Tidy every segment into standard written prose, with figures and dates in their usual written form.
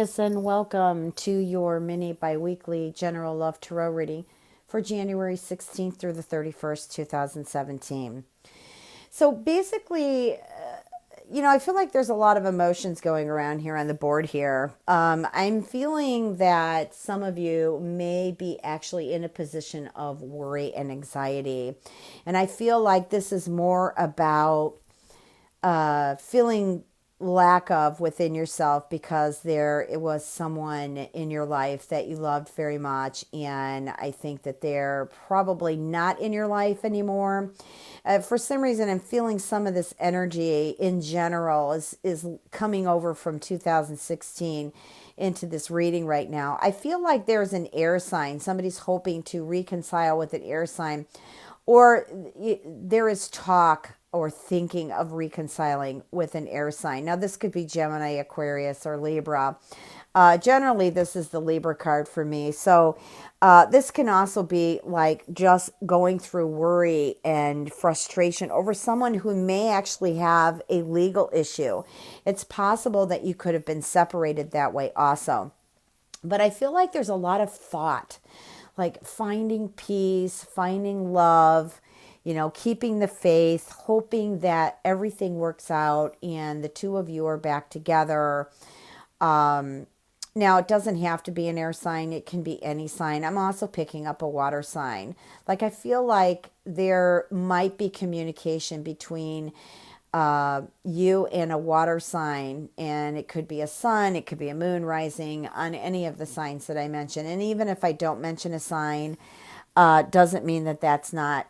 Sagittarius, and welcome to your mini biweekly general love tarot reading for January 16th through the 31st, 2017. So basically, I feel like there's a lot of emotions going around here on the board here. I'm feeling that some of you may be actually in a position of worry and anxiety. And I feel like this is more about feeling lack of within yourself because there it was someone in your life that you loved very much, and I think that they're probably not in your life anymore. For some reason, I'm feeling some of this energy in general is coming over from 2016 into this reading right now. I feel like there's an air sign. Somebody's hoping to reconcile with an air sign, or there is talk or thinking of reconciling with an air sign. Now, this could be Gemini, Aquarius, or Libra. Generally, this is the Libra card for me. So this can also be like just going through worry and frustration over someone who may actually have a legal issue. It's possible that you could have been separated that way also. But I feel like there's a lot of thought, like finding peace, finding love, keeping the faith, hoping that everything works out and the two of you are back together. Now, it doesn't have to be an air sign. It can be any sign. I'm also picking up a water sign. Like, I feel like there might be communication between you and a water sign, and it could be a sun, it could be a moon rising on any of the signs that I mentioned. And even if I don't mention a sign, doesn't mean that that's not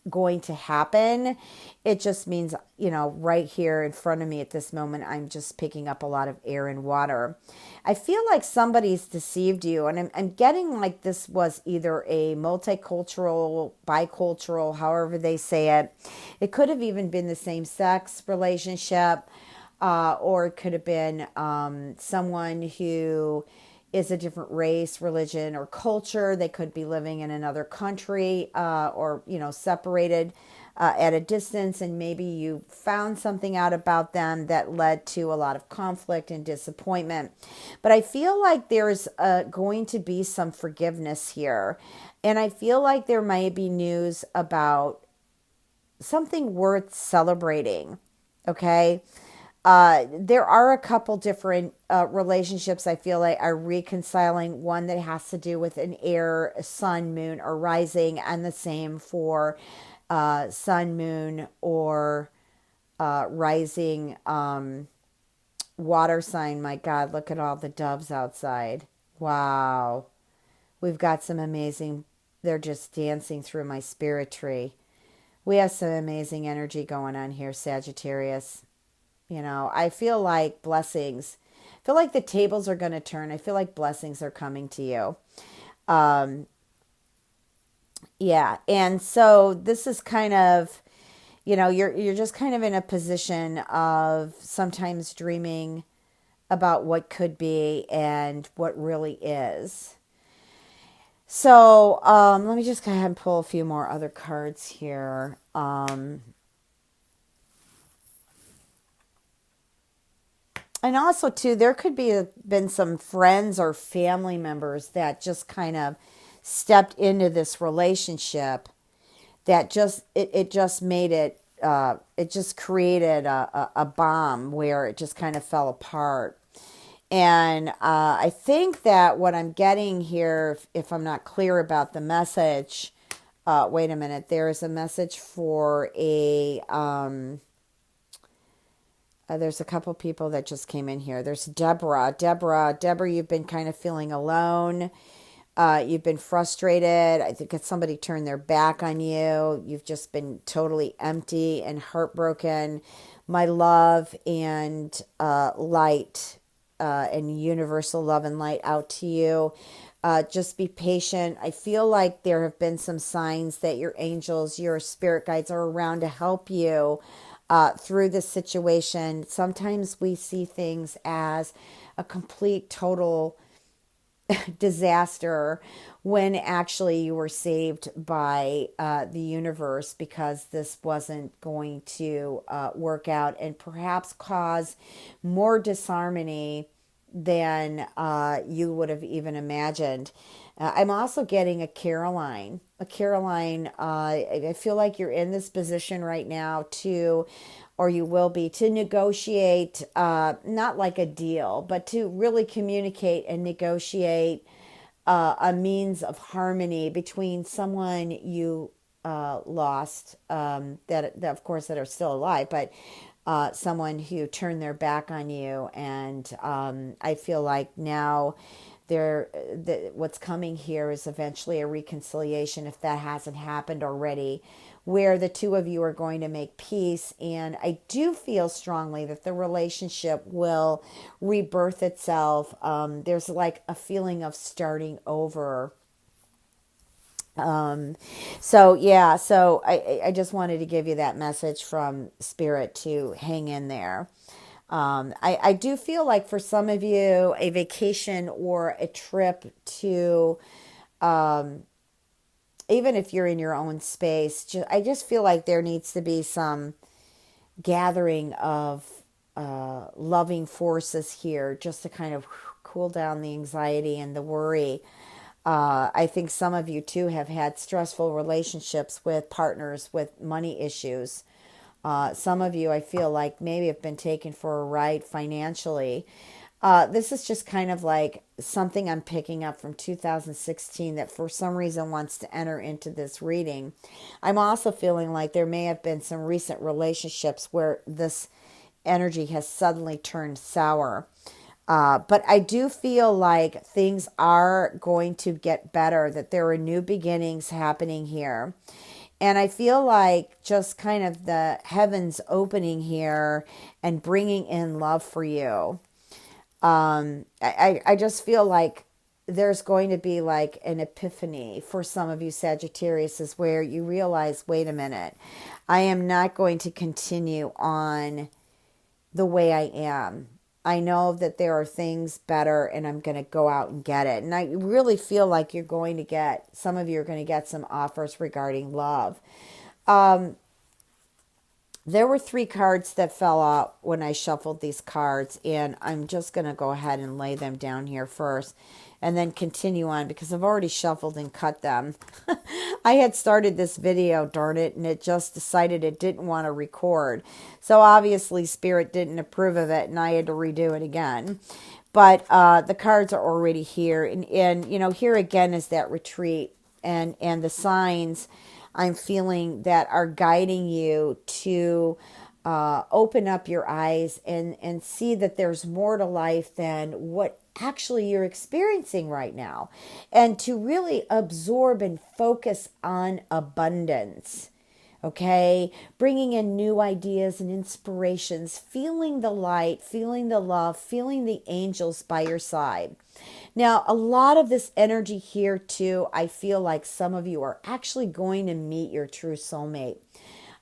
going to happen. It just means, right here in front of me at this moment, I'm just picking up a lot of air and water. I feel like somebody's deceived you, and I'm getting like this was either a multicultural, bicultural, however they say it. It could have even been the same sex relationship, or it could have been someone who is a different race, religion, or culture. They could be living in another country, or, separated at a distance, and maybe you found something out about them that led to a lot of conflict and disappointment. But I feel like there's going to be some forgiveness here. And I feel like there might be news about something worth celebrating. Okay. There are a couple different relationships I feel like are reconciling. One that has to do with an air, sun, moon, or rising, and the same for sun, moon, or rising water sign. My God, look at all the doves outside. Wow. We've got some amazing, they're just dancing through my spirit tree. We have some amazing energy going on here, Sagittarius. I feel like blessings. I feel like the tables are going to turn. I feel like blessings are coming to you. Yeah. And so this is kind of, you're just kind of in a position of sometimes dreaming about what could be and what really is. So let me just go ahead and pull a few more other cards here. And also, too, there could be been some friends or family members that just kind of stepped into this relationship that it just made it, it just created a bomb where it just kind of fell apart. And I think that what I'm getting here, if I'm not clear about the message, wait a minute, there is a message for a... there's a couple people that just came in here. There's Deborah. Deborah, you've been kind of feeling alone. You've been frustrated. I think somebody turned their back on you. You've just been totally empty and heartbroken. My love and light and universal love and light out to you. Just be patient. I feel like there have been some signs that your angels, your spirit guides are around to help you through this situation. Sometimes we see things as a complete, total disaster when actually you were saved by the universe, because this wasn't going to work out and perhaps cause more disharmony than you would have even imagined. I'm also getting a Caroline. A Caroline, I feel like you're in this position right now to, or you will be, to negotiate, not like a deal, but to really communicate and negotiate a means of harmony between someone you lost, that of course that are still alive, but someone who turned their back on you. And I feel like now what's coming here is eventually a reconciliation, if that hasn't happened already, where the two of you are going to make peace. And I do feel strongly that the relationship will rebirth itself. There's like a feeling of starting over. So yeah, so I just wanted to give you that message from Spirit to hang in there. I do feel like for some of you, a vacation or a trip to, even if you're in your own space, I just feel like there needs to be some gathering of loving forces here, just to kind of cool down the anxiety and the worry. I think some of you too have had stressful relationships with partners with money issues. Some of you, I feel like, maybe have been taken for a ride financially. This is just kind of like something I'm picking up from 2016 that for some reason wants to enter into this reading. I'm also feeling like there may have been some recent relationships where this energy has suddenly turned sour. But I do feel like things are going to get better, that there are new beginnings happening here. And I feel like just kind of the heavens opening here and bringing in love for you. I just feel like there's going to be like an epiphany for some of you Sagittarius, is where you realize, wait a minute, I am not going to continue on the way I am. I know that there are things better and I'm going to go out and get it. And I really feel like some of you are going to get some offers regarding love. There were 3 cards that fell out when I shuffled these cards, and I'm just going to go ahead and lay them down here first and then continue on because I've already shuffled and cut them. I had started this video, darn it, and it just decided it didn't want to record. So obviously Spirit didn't approve of it and I had to redo it again. But the cards are already here. And you know, here again is that retreat and the signs I'm feeling that are guiding you to open up your eyes and see that there's more to life than what actually you're experiencing right now, and to really absorb and focus on abundance. Okay, bringing in new ideas and inspirations, feeling the light, feeling the love, feeling the angels by your side. Now, a lot of this energy here too, I feel like some of you are actually going to meet your true soulmate.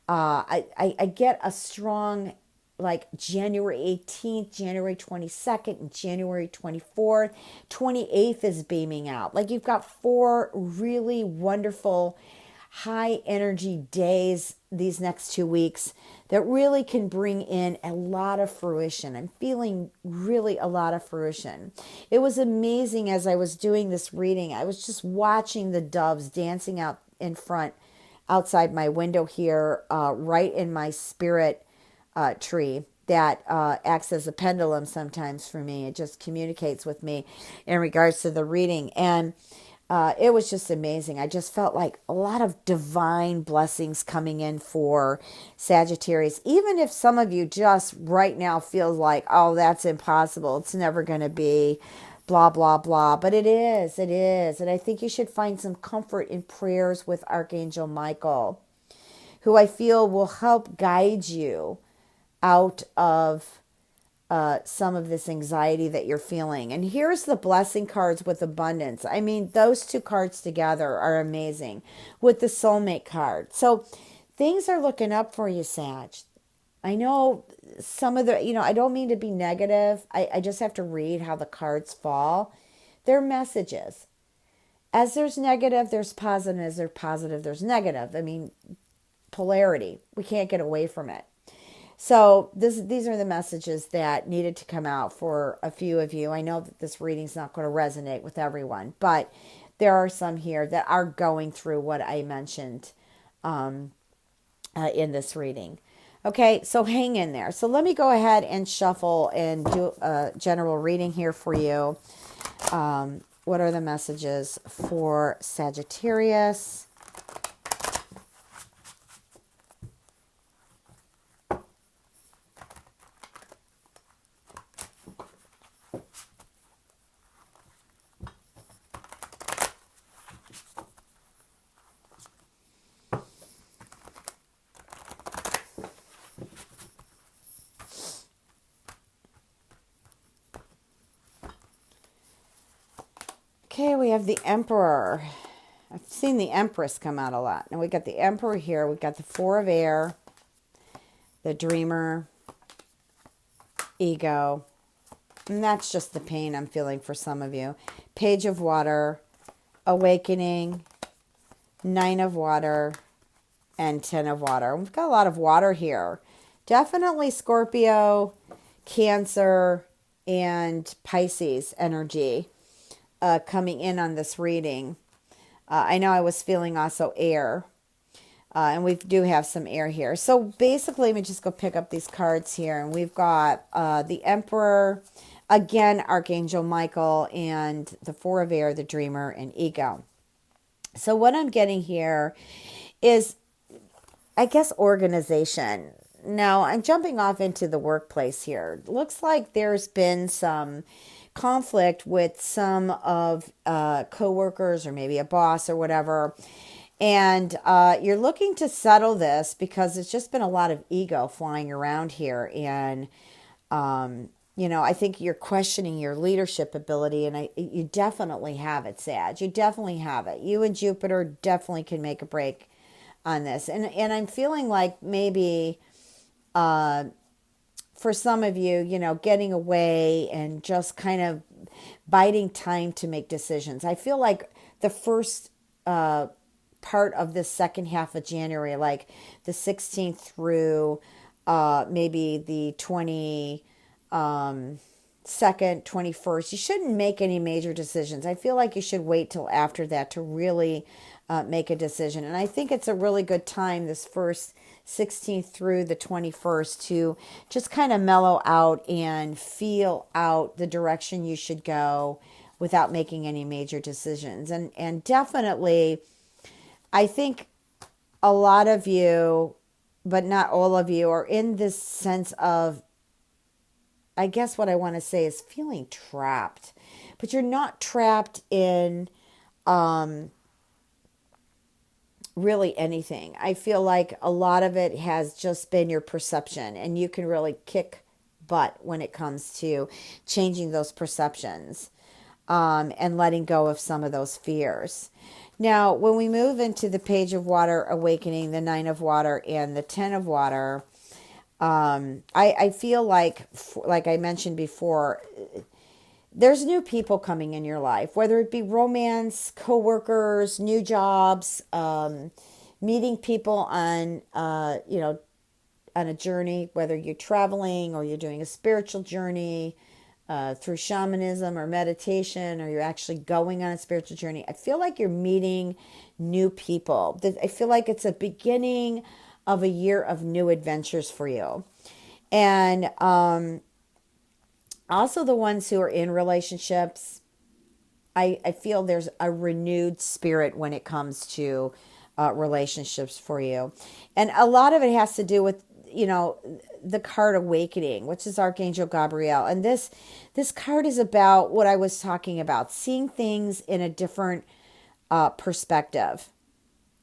I get a strong, like January 18th, January 22nd, and January 24th. 28th is beaming out. Like you've got 4 really wonderful high energy days these next 2 weeks that really can bring in a lot of fruition. I'm feeling really a lot of fruition. It was amazing as I was doing this reading. I was just watching the doves dancing out in front outside my window here, right in my spirit tree that acts as a pendulum sometimes for me. It just communicates with me in regards to the reading. And it was just amazing. I just felt like a lot of divine blessings coming in for Sagittarius. Even if some of you just right now feels like, oh, that's impossible, it's never going to be, blah, blah, blah. But it is. And I think you should find some comfort in prayers with Archangel Michael, who I feel will help guide you out of some of this anxiety that you're feeling. And here's the blessing cards with abundance. I mean, those 2 cards together are amazing with the soulmate card. So things are looking up for you, Sag. I know some of the, I don't mean to be negative. I just have to read how the cards fall. They're messages. As there's negative, there's positive. As there's positive, there's negative. I mean, polarity. We can't get away from it. So these are the messages that needed to come out for a few of you. I know that this reading's not going to resonate with everyone, but there are some here that are going through what I mentioned in this reading. Okay, so hang in there. So let me go ahead and shuffle and do a general reading here for you. What are the messages for Sagittarius? Okay, we have the Emperor. I've seen the Empress come out a lot. Now we got the Emperor here. We've got the Four of Air, the Dreamer, Ego. And that's just the pain I'm feeling for some of you. Page of Water, Awakening, Nine of Water, and 10 of Water. We've got a lot of water here. Definitely Scorpio, Cancer, and Pisces energy coming in on this reading. I know I was feeling also air. And we do have some air here. So basically, let me just go pick up these cards here. And we've got the Emperor, again, Archangel Michael, and the Four of Air, the Dreamer, and Ego. So what I'm getting here is, I guess, organization. Now, I'm jumping off into the workplace here. Looks like there's been some conflict with some of coworkers or maybe a boss or whatever. And you're looking to settle this because it's just been a lot of ego flying around here. And, I think you're questioning your leadership ability. And you definitely have it, Sag. You definitely have it. You and Jupiter definitely can make a break on this. And I'm feeling like maybe for some of you, getting away and just kind of biding time to make decisions. I feel like the first part of this second half of January, like the 16th through maybe the 22nd, 21st, you shouldn't make any major decisions. I feel like you should wait till after that to really make a decision. And I think it's a really good time, this first 16th through the 21st, to just kind of mellow out and feel out the direction you should go without making any major decisions. And definitely, I think a lot of you, but not all of you, are in this sense of, I guess what I want to say is feeling trapped. But you're not trapped in really anything. I feel like a lot of it has just been your perception, and you can really kick butt when it comes to changing those perceptions and letting go of some of those fears. Now, when we move into the Page of Water, Awakening, the Nine of Water, and the 10 of Water, I feel like I mentioned before, there's new people coming in your life, whether it be romance, coworkers, new jobs, meeting people on, on a journey, whether you're traveling or you're doing a spiritual journey, through shamanism or meditation, or you're actually going on a spiritual journey. I feel like you're meeting new people. I feel like it's a beginning of a year of new adventures for you. And also the ones who are in relationships, I feel there's a renewed spirit when it comes to relationships for you. And a lot of it has to do with, the card Awakening, which is Archangel Gabriel. And this card is about what I was talking about, seeing things in a different perspective.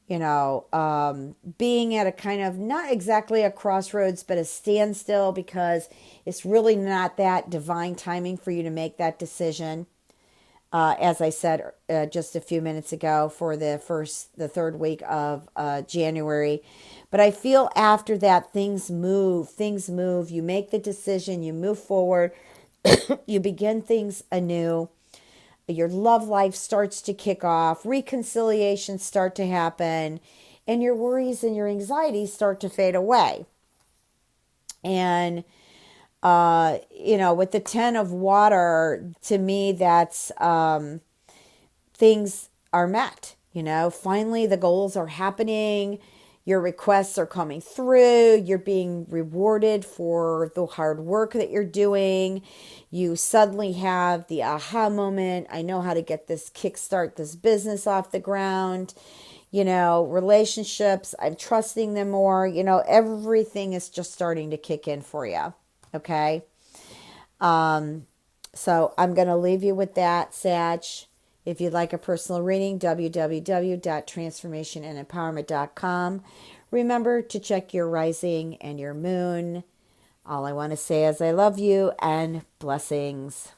Being at a kind of, not exactly a crossroads, but a standstill, because it's really not that divine timing for you to make that decision. As I said just a few minutes ago, for the third week of January. But I feel after that, things move. You make the decision, you move forward, you begin things anew. Your love life starts to kick off, reconciliations start to happen, and your worries and your anxieties start to fade away. And with the 10 of water, to me, that's things are met. Finally the goals are happening. Your requests are coming through. You're being rewarded for the hard work that you're doing. You suddenly have the aha moment. I know how to get this, kickstart this business off the ground. Relationships, I'm trusting them more. Everything is just starting to kick in for you. Okay. So I'm going to leave you with that, Sag. If you'd like a personal reading, www.transformationandempowerment.com. Remember to check your rising and your moon. All I want to say is I love you and blessings.